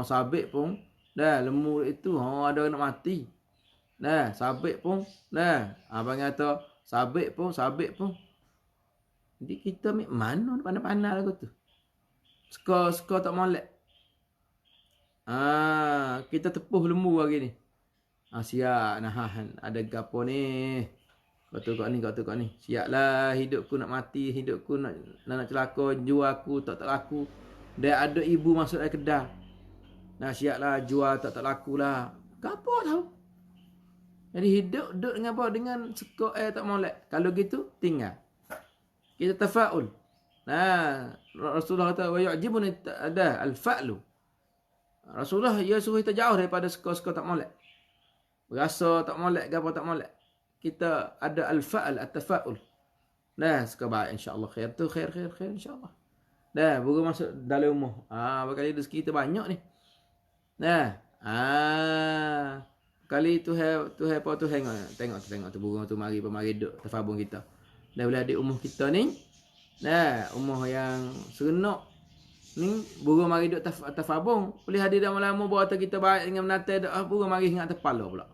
Sabit pun. Dah lemur itu. Ada nak mati. Dah sabit pun. Dah. Abang kata sabit pun. Jadi kita ambil mana pandai-pandai lagu tu. Suka tak molek. Kita tepuh lembu lagi ni. Siap nahan. Ada gapo ni. Kau tu ni. Siaplah hidupku nak mati. Hidupku nak celaka. Jual aku tak laku. Dia ada ibu masuk dalam kedai. Siaplah jual tak laku lah. Gapo tahu. Jadi hidup dengan apa? Dengan suka tak molek. Kalau gitu tinggal. Kita tafa'ul. Rasulullah kata wa yu'jibuni al-fa'lu. Rasulullah ia suruh kita jauh daripada suka-suka tak molek. Berasa tak molek, gapo tak molek. Kita ada al-fa'al, at-tafa'ul. Suka baik insya-Allah khair tu khair insya-Allah. Baru masuk dalam rumah. Berkali rezeki kita banyak ni. Kali tu apa tu tengok tu burung tu mari duduk terfabung kita. Boleh adik umur kita ni. Umur yang serenok ni burung mari duduk terfabung. Boleh hadir lama-lama berata kita baik dengan menatai dak burung mari ingat terpala pula.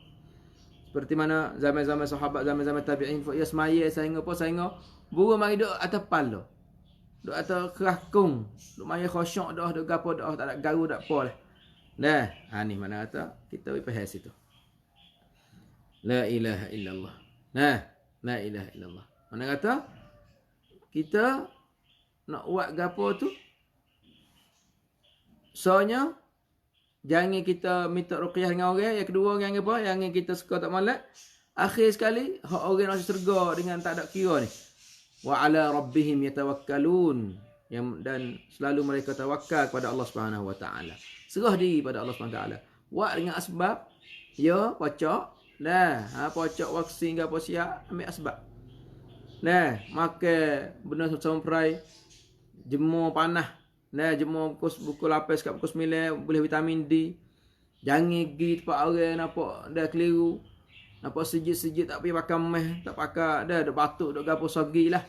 Seperti mana zaman-zaman sahabat, zaman-zaman tabi'in, ya semaya sehingga burung mari duduk atas kepala. Duduk atas kerakung. Duduk mari khusyuk dah, duduk gapo dah, tak ada garu dak apa lah. Ni mana kata kita pergi faham situ. La ilaha illallah. La ilaha illallah. Mana kata kita nak buat gapo tu soalnya jangan kita minta ruqyah dengan orang. Yang kedua yang apa? Yang kita suka tak molek. Akhir sekali hak orang masuk syurga dengan tak ada kira ni. Wa ala rabbihim yatawakkalun. Dan selalu mereka tawakal kepada Allah Subhanahu wa taala. Serah diri pada Allah Subhanahu wa taala. Buat dengan asbab. Ya, pocok. Nah, pocok vaksin ke apa siap, ambil asbab. Nah, makan benda samprai, jemur panah. Nah, jemur pukul 8 kat pukul 9 boleh vitamin D. Jangan pergi tempat orang nampak dah keliru. Nampak sejit-sejit tak pergi pakai meh, tak pakai dah batuk duk gapo sogilah.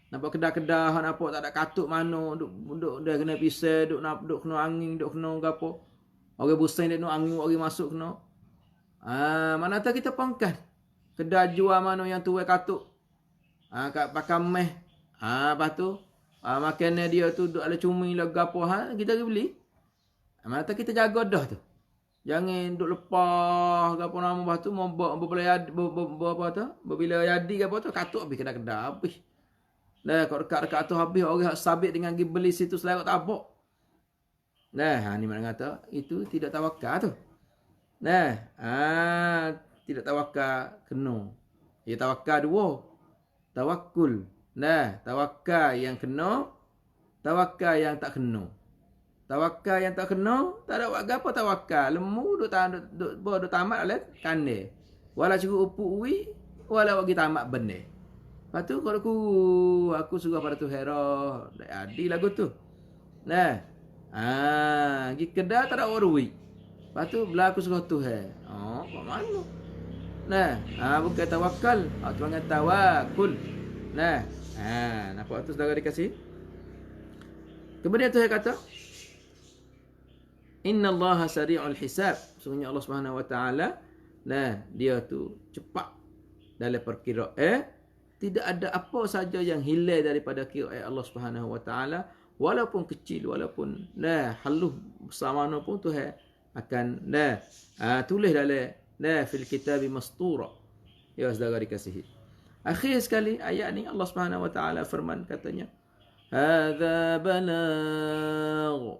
Nampak kedah-kedah nampak tak ada katuk mano, duk dah kena pisau, duk kena angin, duk kena gapo. Orang busing dia nak angin orang masuk kena. Mana tahu kita pangkat. Kedai jual mana yang tuai katuk. Kat pakai meh. Lepas tu makanan dia tu duk ada cumi lah gapo kita pergi beli. Mana tahu kita jaga dah tu. Jangan duk lepas gapo nama lepas tu mau apa tu? Bila jadi gapo tu katuk habis kedai-kedai habis. Nah, kalau dekat-dekat tu habis orang sabit dengan pergi beli situ selarat tabuk. Nah, ni mana kata itu tidak tawakal tu. Nah, tidak tawakal kena. Ya tawakal dua. Tawakul. Nah, tawakal yang kena, tawakal yang tak kena. Tawakal yang tak kena, tak ada buat apa tawakal. Lemu duk tamat alat kande. Wala cukup upuk uwi, wala bagi tamat benih. Lepas tu kalau aku suruh pada tu hera, adi lagu tu. Nah, pergi kedai tak ada orang duit. Lepas tu belah aku suruh tu kat mana? Nah, bukan tawakal, tu panggil tawakul. Nah, nampak tu saudara dikasih. Kemudian Tuhan kata, Inna Allah sari'ul hisab. Sungguhnya Allah Subhanahu Wa Taala, nah, dia tu cepat dalam perkiraan. Tidak ada apa saja yang hilang daripada kiraan Allah Subhanahu Wa Taala, walaupun kecil, walaupun halus besar mana pun Tuhan akan tulis dalam fil kitab mastura. Ya saudara dikasihi. Akhir sekali ayat ni Allah Subhanahu Wa Taala firman katanya, hadza balagh.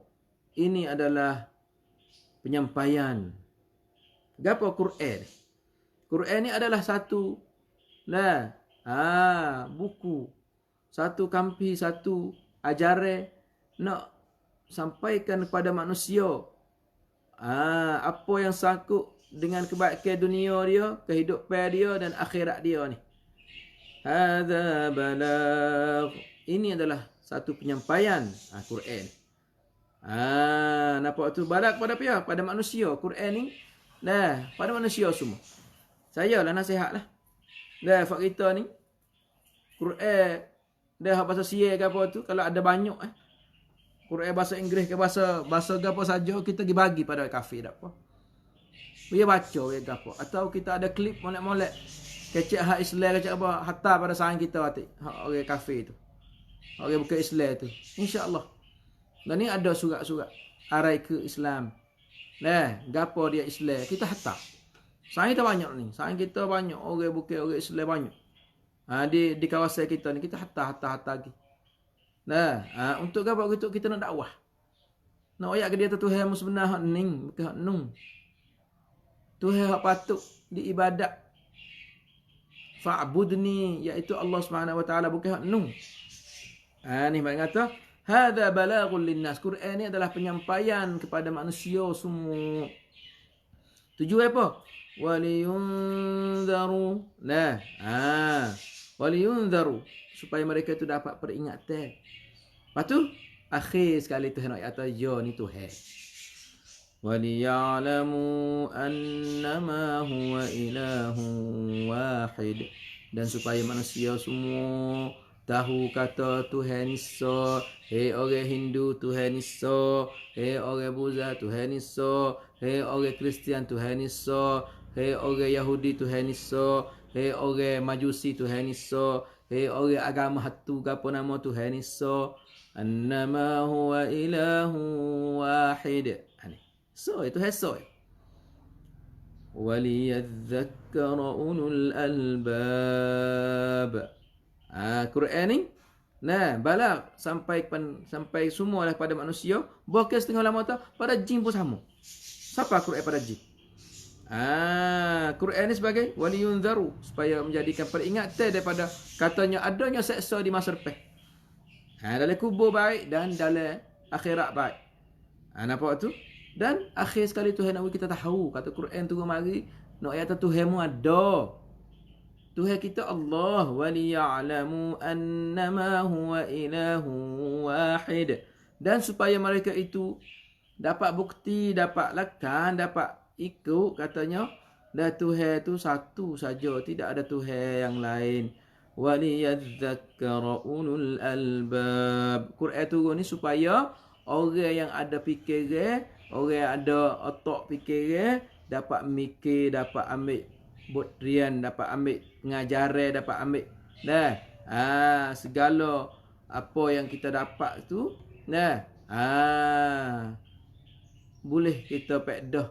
Ini adalah penyampaian. Gapo Quran? Quran ni adalah satu buku, satu kampi, satu ajaran nak sampaikan kepada manusia apa yang sangkut dengan kebaikan dunia dia, kehidupan dia dan akhirat dia ni. Hadza balagh. Ini adalah satu penyampaian Quran. Nampak tu balagh pada apa? Pada manusia. Quran ni pada manusia semua. Saya lah nasihatlah. Fak kita ni Quran bahasa Sia ke apa tu, kalau ada banyak Quran bahasa Inggeris ke bahasa apa saja kita bagi pada kafir tak apa. Dia baca dia gapo atau kita ada klip molek-molek kecek hak Islam kecek apa hatta pada sayang kita hati orang kafir tu. Orang bukan Islam tu. Insya-Allah. Dan ni ada surat-surat arai ke Islam. Gapo dia Islam kita hatta. Sayang kita banyak ni. Sayang kita banyak orang bukan orang Islam banyak. Di kawasan kita ni kita hatta lagi. Untuk gapo kita nak dakwah. Nak ayat ke dia tu Tuhan sebenar hak ning bukan hak nung. Tuhan hak patut diibadat. Fa'budni, iaitu Allah Subhanahu Wa Taala bukan hak nung. Ni makna kata hadza balaghul linnas. Quran ni adalah penyampaian kepada manusia semua. Tujuan apa? Waliyunzaru. Waliyunzaru, supaya mereka tu dapat peringatan. Lepas tu akhir sekali Tuhan nak kata ya ni Tuhan. Waliya'lamu annama huwa ilahun wahid. Dan supaya manusia semua tahu kata Tuhan Isa. Hei orang Hindu Tuhan Isa. Hei orang Buddha Tuhan Isa. Hei orang Kristian Tuhan Isa. Hei orang Yahudi Tuhan Isa. Hei orang Majusi Tuhan Isa. Hei orang agama hatu gapo nama Tuhan Isa. Annama huwa ilahun wahid. So itu hesoi. Waliyadzakkara ulul albab. Quran ni balagh sampai semua lah pada manusia, bukan setengah lama tu pada jin pun sama. Siapa Quran pada jin? Quran ni sebagai waliyunzaru, supaya menjadikan peringatan daripada katanya adanya seksa di masa depan. Dalam kubur baik dan dalam akhirat baik. Nampak tu? Dan akhir sekali Tuhan nak kita tahu, kata Quran tu mari nak ayat Tuhanmu ada. Tuhan kita Allah, waliya'lamu annama huwa ilahu wahid. Dan supaya mereka itu dapat bukti, dapat lakan, dapat ikut katanya, dah Tuhan itu satu saja, tidak ada Tuhan yang lain. Waliyadzakkara ulul albab. Quran turun ni supaya orang yang ada fikiran, orang yang ada otak fikiran dapat mikir, dapat ambil botrian, dapat ambil pengajaran, dapat ambil dah segala apa yang kita dapat tu dah boleh kita pedah,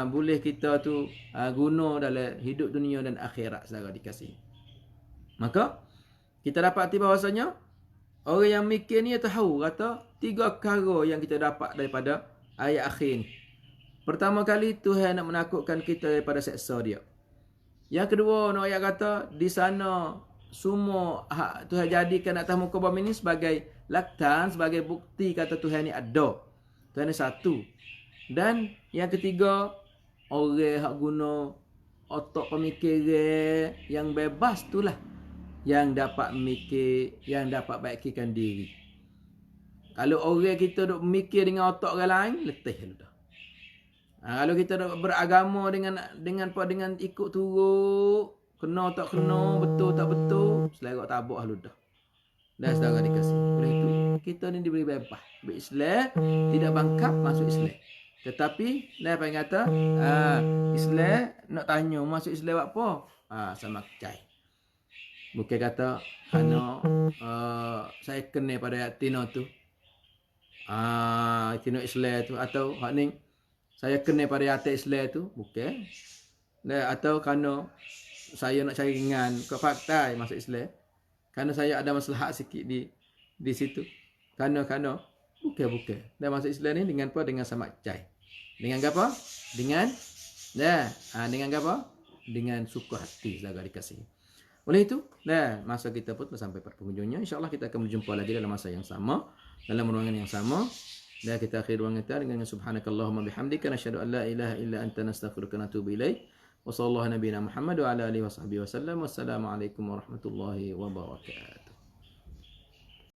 boleh kita tu guna dalam hidup dunia dan akhirat saudara dikasih. Maka kita dapati bahawasanya orang yang mikir ni tahu kata 3 perkara yang kita dapat daripada ayat akhir ni. Pertama kali Tuhan nak menakutkan kita daripada seksa dia. Yang kedua, nak ayat kata di sana semua Tuhan jadikan atas muka bumi ini sebagai laktan, sebagai bukti kata Tuhan ni ada. Tuhan ni satu. Dan yang ketiga, orang hak guna otak pemikiran yang bebas itulah yang dapat mikir, yang dapat baikkan diri. Kalau orang kita duk mikir dengan otak orang lain, letih dah. Kalau kita duk beragama dengan ikut turut, kena tak kena, betul tak betul, selerak tabuk dah. Dan saudara dikasih. Oleh itu, kita ni diberi bebas. Berislam, tidak bangkap masuk Islam. Tetapi, dia apa yang kata, Islam, nak tanya, masuk Islam buat apa? Sama cai. Bukan kata, kerana saya kena pada ayat Tino tu. Tino Islam tu. Atau, hak ni, saya kena pada ayat Islam tu. Bukan. Atau kerana saya nak cari ringan ke fakta masuk Islam. Kerana saya ada masalah sikit di situ. Kerana bukan. Dan masuk Islam ni dengan apa? Dengan sama cai. Dengan apa? Dengan apa? Dengan suka hati saudara dikasih. Oleh itu, masa kita pun sampai pada penghujungnya. InsyaAllah kita akan berjumpa lagi dalam masa yang sama, dalam ruangan yang sama. Dan kita akhir ruangan kita dengan subhanakallahumma bihamdika nasyhadu an la ilaha illa anta nastaghfiruka wa natubu ilaik. Wa sallallahu nabiyana Muhammad wa ala alihi wa sahbihi wasallam. Wassalamualaikum warahmatullahi wabarakatuh.